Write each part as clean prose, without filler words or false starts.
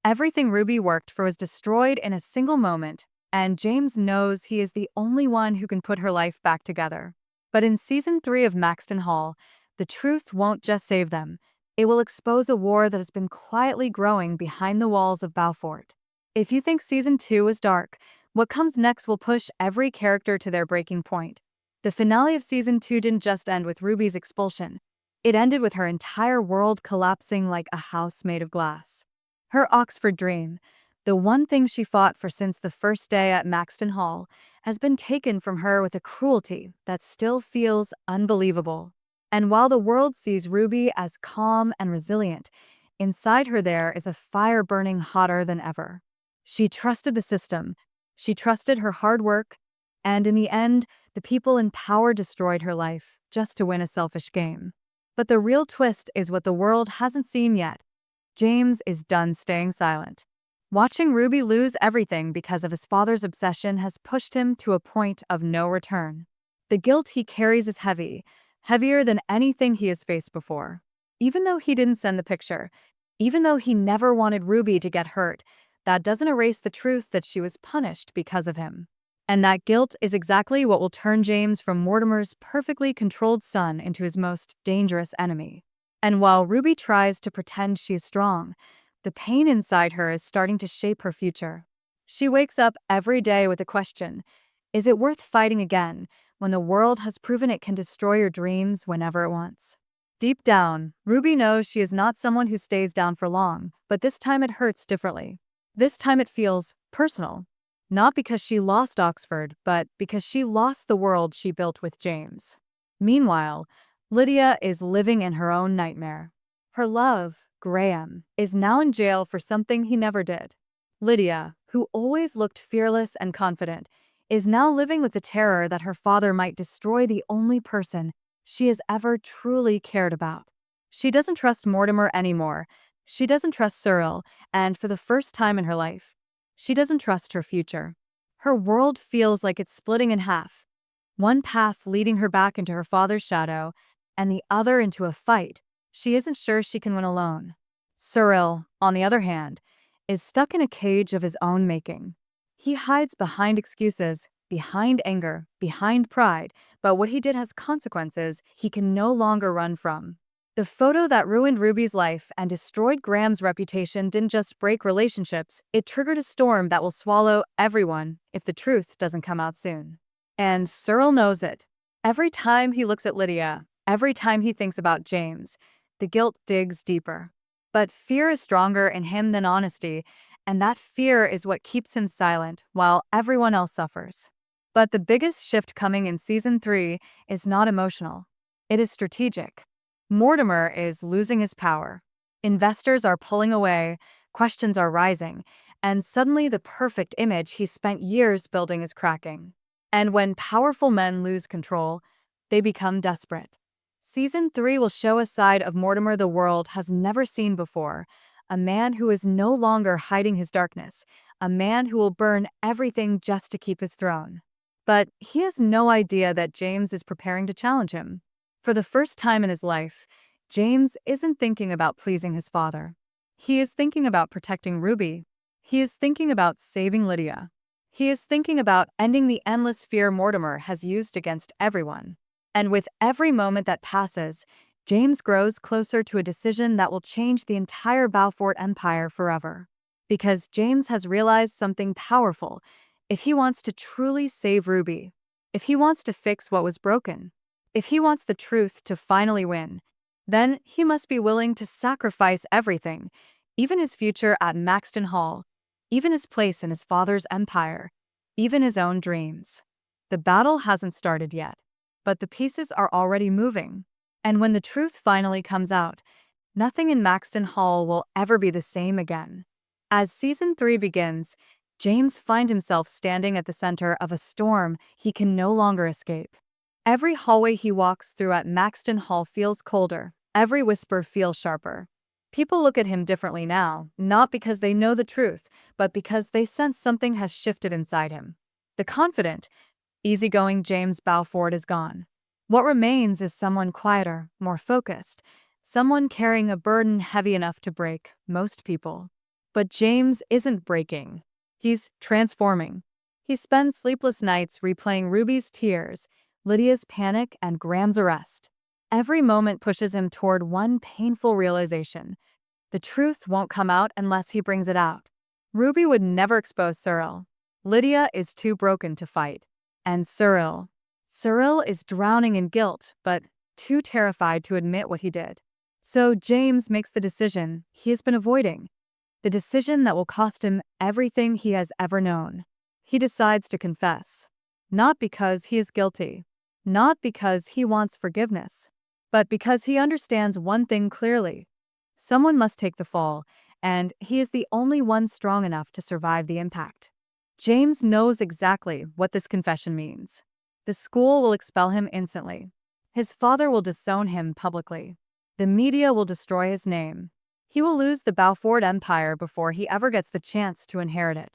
Everything Ruby worked for was destroyed in a single moment, and James knows he is the only one who can put her life back together. But in season 3 of Maxton Hall, the truth won't just save them. It will expose a war that has been quietly growing behind the walls of Beaufort. If you think season 2 is dark, what comes next will push every character to their breaking point. The finale of season 2 didn't just end with Ruby's expulsion. It ended with her entire world collapsing like a house made of glass. Her Oxford dream, the one thing she fought for since the first day at Maxton Hall, has been taken from her with a cruelty that still feels unbelievable. And while the world sees Ruby as calm and resilient, inside her there is a fire burning hotter than ever. She trusted the system, she trusted her hard work, and in the end, the people in power destroyed her life just to win a selfish game. But the real twist is what the world hasn't seen yet. James is done staying silent. Watching Ruby lose everything because of his father's obsession has pushed him to a point of no return. The guilt he carries is heavy, heavier than anything he has faced before. Even though he didn't send the picture, even though he never wanted Ruby to get hurt, that doesn't erase the truth that she was punished because of him. And that guilt is exactly what will turn James from Mortimer's perfectly controlled son into his most dangerous enemy. And while Ruby tries to pretend she's strong, the pain inside her is starting to shape her future. She wakes up every day with a question: is it worth fighting again when the world has proven it can destroy your dreams whenever it wants? Deep down, Ruby knows she is not someone who stays down for long, but this time it hurts differently. This time it feels personal. Not because she lost Oxford, but because she lost the world she built with James. Meanwhile, Lydia is living in her own nightmare. Her love, Graham, is now in jail for something he never did. Lydia, who always looked fearless and confident, is now living with the terror that her father might destroy the only person she has ever truly cared about. She doesn't trust Mortimer anymore. She doesn't trust Cyril, and for the first time in her life, she doesn't trust her future. Her world feels like it's splitting in half. One path leading her back into her father's shadow, and the other into a fight she isn't sure she can win alone. Cyril, on the other hand, is stuck in a cage of his own making. He hides behind excuses, behind anger, behind pride, but what he did has consequences he can no longer run from. The photo that ruined Ruby's life and destroyed Graham's reputation didn't just break relationships, it triggered a storm that will swallow everyone if the truth doesn't come out soon. And Cyril knows it. Every time he looks at Lydia, every time he thinks about James, the guilt digs deeper. But fear is stronger in him than honesty, and that fear is what keeps him silent while everyone else suffers. But the biggest shift coming in season 3 is not emotional. It is strategic. Mortimer is losing his power. Investors are pulling away, questions are rising, and suddenly the perfect image he spent years building is cracking. And when powerful men lose control, they become desperate. Season 3 will show a side of Mortimer the world has never seen before, a man who is no longer hiding his darkness, a man who will burn everything just to keep his throne. But he has no idea that James is preparing to challenge him. For the first time in his life, James isn't thinking about pleasing his father. He is thinking about protecting Ruby. He is thinking about saving Lydia. He is thinking about ending the endless fear Mortimer has used against everyone. And with every moment that passes, James grows closer to a decision that will change the entire Beaufort Empire forever. Because James has realized something powerful. If he wants to truly save Ruby, if he wants to fix what was broken, if he wants the truth to finally win, then he must be willing to sacrifice everything, even his future at Maxton Hall, even his place in his father's empire, even his own dreams. The battle hasn't started yet, but the pieces are already moving. And when the truth finally comes out, nothing in Maxton Hall will ever be the same again. As season 3 begins, James finds himself standing at the center of a storm he can no longer escape. Every hallway he walks through at Maxton Hall feels colder. Every whisper feels sharper. People look at him differently now, not because they know the truth, but because they sense something has shifted inside him. The confident, easygoing James Beaufort is gone. What remains is someone quieter, more focused, someone carrying a burden heavy enough to break most people. But James isn't breaking. He's transforming. He spends sleepless nights replaying Ruby's tears, Lydia's panic, and Graham's arrest. Every moment pushes him toward one painful realization. The truth won't come out unless he brings it out. Ruby would never expose Cyril. Lydia is too broken to fight. And Cyril is drowning in guilt, but too terrified to admit what he did. So James makes the decision he has been avoiding. The decision that will cost him everything he has ever known. He decides to confess. Not because he is guilty. Not because he wants forgiveness. But because he understands one thing clearly. Someone must take the fall, and he is the only one strong enough to survive the impact. James knows exactly what this confession means. The school will expel him instantly. His father will disown him publicly. The media will destroy his name. He will lose the Balfour Empire before he ever gets the chance to inherit it.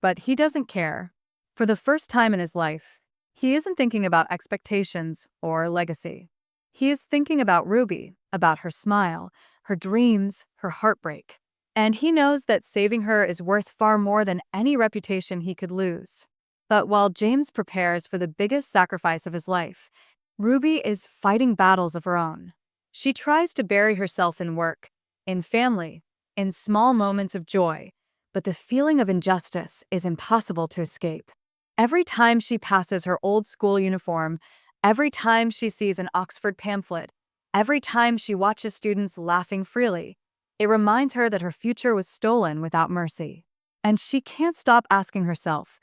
But he doesn't care. For the first time in his life, he isn't thinking about expectations or legacy. He is thinking about Ruby, about her smile, her dreams, her heartbreak. And he knows that saving her is worth far more than any reputation he could lose. But while James prepares for the biggest sacrifice of his life, Ruby is fighting battles of her own. She tries to bury herself in work, in family, in small moments of joy, but the feeling of injustice is impossible to escape. Every time she passes her old school uniform, every time she sees an Oxford pamphlet, every time she watches students laughing freely, it reminds her that her future was stolen without mercy. And she can't stop asking herself,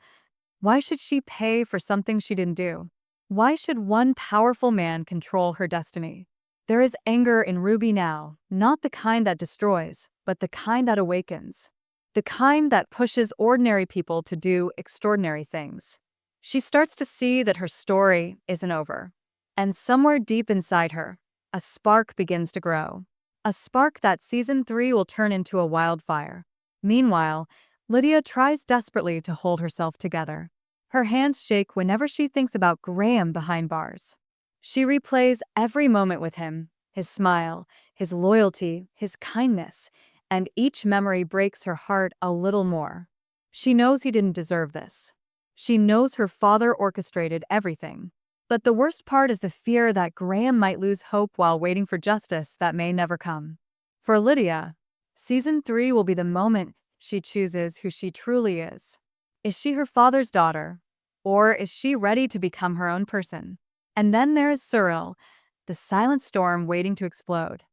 why should she pay for something she didn't do? Why should one powerful man control her destiny? There is anger in Ruby now, not the kind that destroys, but the kind that awakens. The kind that pushes ordinary people to do extraordinary things. She starts to see that her story isn't over. And somewhere deep inside her, a spark begins to grow. A spark that season 3 will turn into a wildfire. Meanwhile, Lydia tries desperately to hold herself together. Her hands shake whenever she thinks about Graham behind bars. She replays every moment with him, his smile, his loyalty, his kindness, and each memory breaks her heart a little more. She knows he didn't deserve this. She knows her father orchestrated everything. But the worst part is the fear that Graham might lose hope while waiting for justice that may never come. For Lydia, season 3 will be the moment she chooses who she truly is. Is she her father's daughter, or is she ready to become her own person? And then there is Cyril, the silent storm waiting to explode.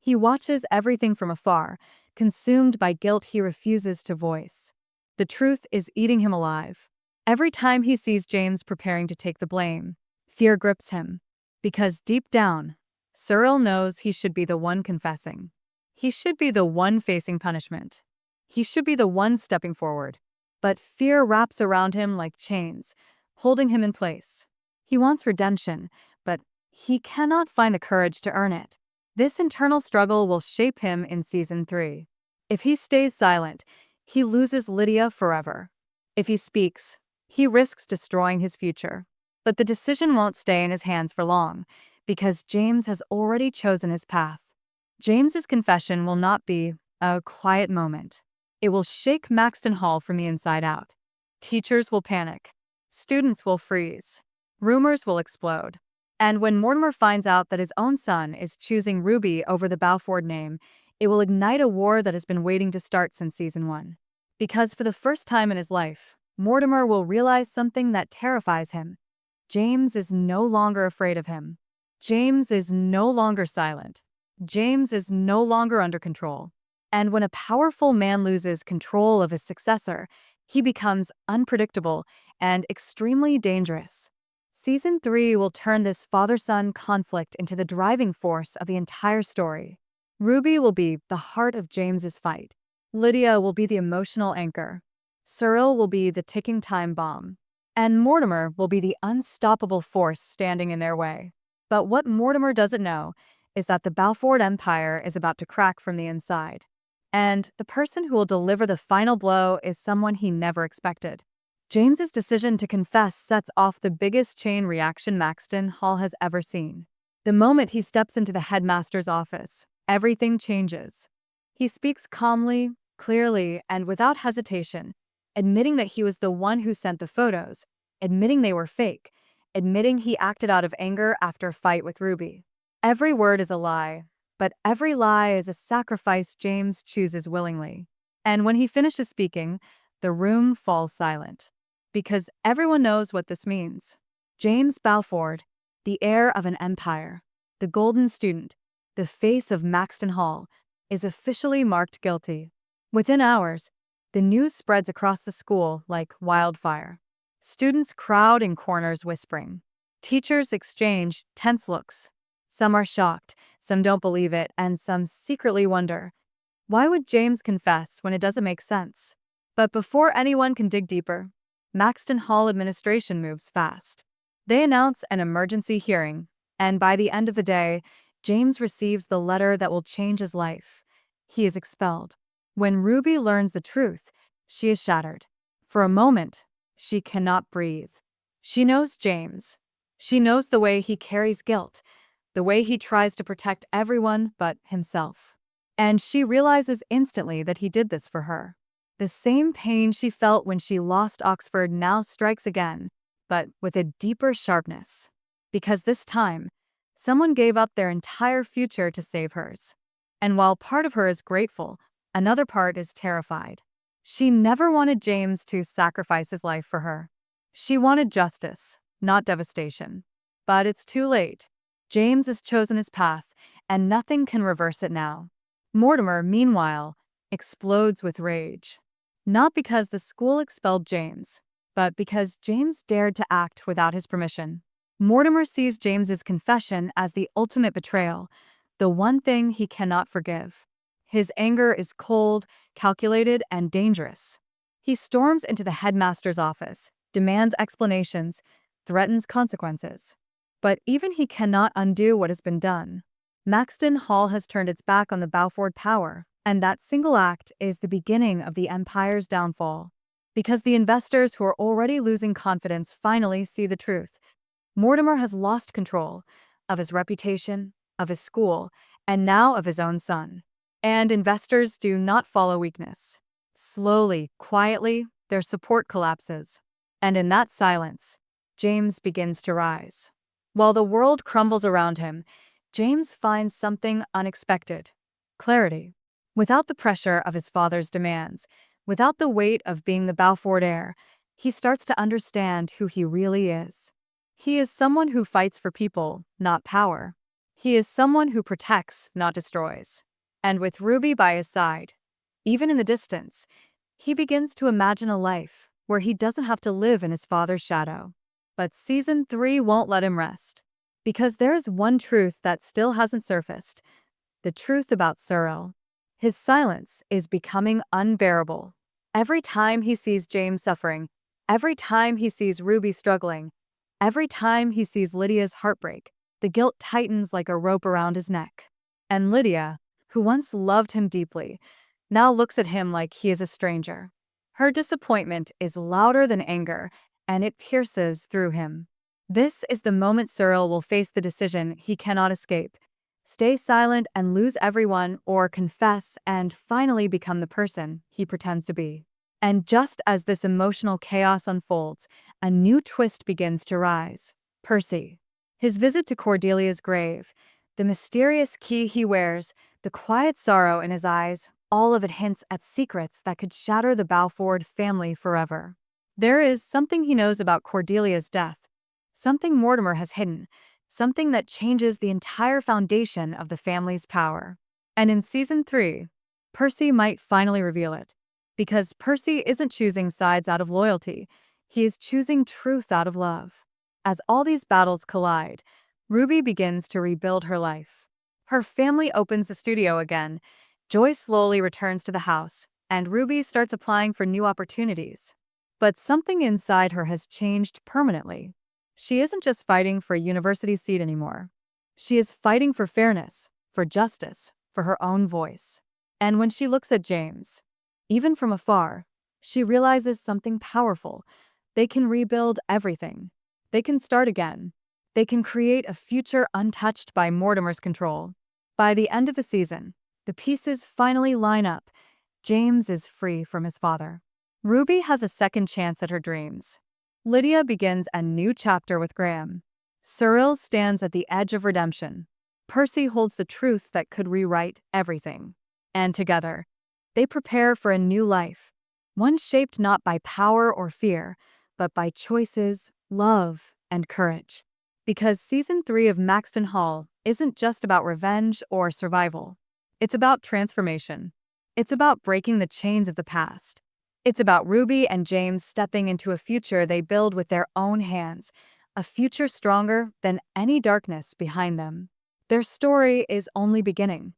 He watches everything from afar, consumed by guilt he refuses to voice. The truth is eating him alive. Every time he sees James preparing to take the blame, fear grips him. Because deep down, Cyril knows he should be the one confessing. He should be the one facing punishment. He should be the one stepping forward. But fear wraps around him like chains, holding him in place. He wants redemption, but he cannot find the courage to earn it. This internal struggle will shape him in season 3. If he stays silent, he loses Lydia forever. If he speaks, he risks destroying his future. But the decision won't stay in his hands for long, because James has already chosen his path. James's confession will not be a quiet moment. It will shake Maxton Hall from the inside out. Teachers will panic. Students will freeze. Rumors will explode. And when Mortimer finds out that his own son is choosing Ruby over the Balfour name, it will ignite a war that has been waiting to start since season 1. Because for the first time in his life, Mortimer will realize something that terrifies him. James is no longer afraid of him. James is no longer silent. James is no longer under control. And when a powerful man loses control of his successor, he becomes unpredictable and extremely dangerous. Season 3 will turn this father-son conflict into the driving force of the entire story. Ruby will be the heart of James's fight. Lydia will be the emotional anchor. Cyril will be the ticking time bomb. And Mortimer will be the unstoppable force standing in their way. But what Mortimer doesn't know is that the Balfour Empire is about to crack from the inside. And the person who will deliver the final blow is someone he never expected. James's decision to confess sets off the biggest chain reaction Maxton Hall has ever seen. The moment he steps into the headmaster's office, everything changes. He speaks calmly, clearly and without hesitation, admitting that he was the one who sent the photos, admitting they were fake, admitting he acted out of anger after a fight with Ruby. Every word is a lie, but every lie is a sacrifice James chooses willingly. And when he finishes speaking, the room falls silent. Because everyone knows what this means. James Balfour, the heir of an empire, the golden student, the face of Maxton Hall, is officially marked guilty. Within hours, the news spreads across the school like wildfire. Students crowd in corners whispering. Teachers exchange tense looks. Some are shocked, some don't believe it, and some secretly wonder, why would James confess when it doesn't make sense? But before anyone can dig deeper, Maxton Hall administration moves fast. They announce an emergency hearing, and by the end of the day, James receives the letter that will change his life. He is expelled. When Ruby learns the truth, she is shattered. For a moment, she cannot breathe. She knows James. She knows the way he carries guilt, the way he tries to protect everyone but himself. And she realizes instantly that he did this for her. The same pain she felt when she lost Oxford now strikes again, but with a deeper sharpness. Because this time, someone gave up their entire future to save hers. And while part of her is grateful, another part is terrified. She never wanted James to sacrifice his life for her. She wanted justice, not devastation. But it's too late. James has chosen his path, and nothing can reverse it now. Mortimer, meanwhile, explodes with rage. Not because the school expelled James, but because James dared to act without his permission. Mortimer sees James's confession as the ultimate betrayal, the one thing he cannot forgive. His anger is cold, calculated, and dangerous. He storms into the headmaster's office, demands explanations, threatens consequences. But even he cannot undo what has been done. Maxton Hall has turned its back on the Balfour power, and that single act is the beginning of the empire's downfall. Because the investors who are already losing confidence finally see the truth. Mortimer has lost control of his reputation, of his school, and now of his own son. And investors do not follow weakness. Slowly, quietly, their support collapses. And in that silence, James begins to rise. While the world crumbles around him, James finds something unexpected: clarity. Without the pressure of his father's demands, without the weight of being the Balfour heir, he starts to understand who he really is. He is someone who fights for people, not power. He is someone who protects, not destroys. And with Ruby by his side, even in the distance, he begins to imagine a life where he doesn't have to live in his father's shadow. But Season 3 won't let him rest. Because there is one truth that still hasn't surfaced. The truth about Cyril. His silence is becoming unbearable. Every time he sees James suffering, every time he sees Ruby struggling, every time he sees Lydia's heartbreak, the guilt tightens like a rope around his neck. And Lydia, who once loved him deeply, now looks at him like he is a stranger. Her disappointment is louder than anger, and it pierces through him. This is the moment Cyril will face the decision he cannot escape: stay silent and lose everyone, or confess and finally become the person he pretends to be. And just as this emotional chaos unfolds, a new twist begins to rise. Percy. His visit to Cordelia's grave, the mysterious key he wears, the quiet sorrow in his eyes, all of it hints at secrets that could shatter the Balfour family forever. There is something he knows about Cordelia's death, something Mortimer has hidden, something that changes the entire foundation of the family's power. And in Season 3, Percy might finally reveal it. Because Percy isn't choosing sides out of loyalty, he is choosing truth out of love. As all these battles collide, Ruby begins to rebuild her life. Her family opens the studio again, Joy slowly returns to the house, and Ruby starts applying for new opportunities. But something inside her has changed permanently. She isn't just fighting for a university seat anymore. She is fighting for fairness, for justice, for her own voice. And when she looks at James, even from afar, she realizes something powerful. They can rebuild everything. They can start again. They can create a future untouched by Mortimer's control. By the end of the season, the pieces finally line up. James is free from his father. Ruby has a second chance at her dreams. Lydia begins a new chapter with Graham. Cyril stands at the edge of redemption. Percy holds the truth that could rewrite everything. And together, they prepare for a new life, one shaped not by power or fear, but by choices, love, and courage. Because Season 3 of Maxton Hall isn't just about revenge or survival. It's about transformation. It's about breaking the chains of the past. It's about Ruby and James stepping into a future they build with their own hands, a future stronger than any darkness behind them. Their story is only beginning.